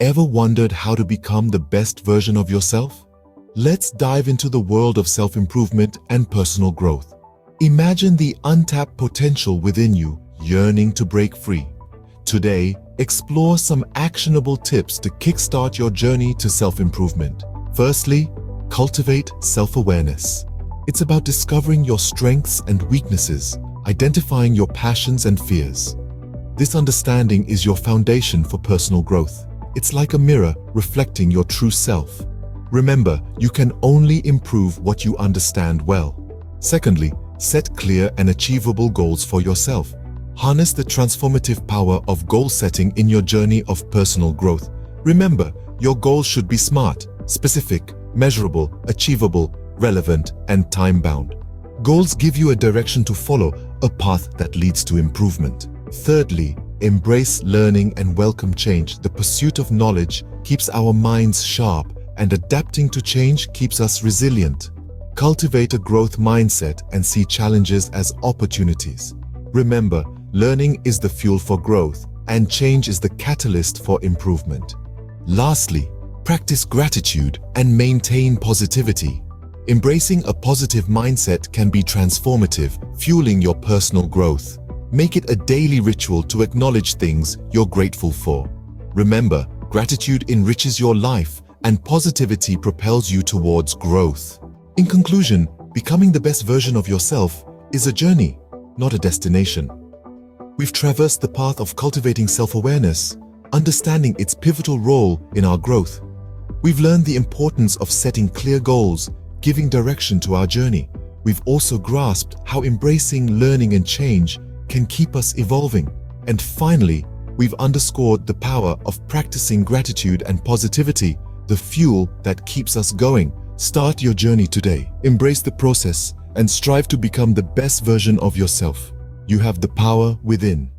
Ever wondered how to become the best version of yourself? Let's dive into the world of self-improvement and personal growth. Imagine the untapped potential within you, yearning to break free. Today, explore some actionable tips to kickstart your journey to self-improvement. Firstly, cultivate self-awareness. It's about discovering your strengths and weaknesses, identifying your passions and fears. This understanding is your foundation for personal growth. It's like a mirror reflecting your true self. Remember, you can only improve what you understand well. Secondly, set clear and achievable goals for yourself. Harness the transformative power of goal setting in your journey of personal growth. Remember, your goals should be smart, specific, measurable, achievable, relevant, and time-bound. Goals give you a direction to follow, a path that leads to improvement. Thirdly, embrace learning and welcome change. The pursuit of knowledge keeps our minds sharp, and adapting to change keeps us resilient. Cultivate a growth mindset and see challenges as opportunities. Remember, learning is the fuel for growth, and change is the catalyst for improvement. Lastly, practice gratitude and maintain positivity. Embracing a positive mindset can be transformative, fueling your personal growth. Make it a daily ritual to acknowledge things you're grateful for. Remember, gratitude enriches your life, and positivity propels you towards growth. In conclusion, becoming the best version of yourself is a journey, not a destination. We've traversed the path of cultivating self-awareness, understanding its pivotal role in our growth. We've learned the importance of setting clear goals, giving direction to our journey. We've also grasped how embracing learning and change can keep us evolving. And finally, we've underscored the power of practicing gratitude and positivity, the fuel that keeps us going. Start your journey today. Embrace the process and strive to become the best version of yourself. You have the power within.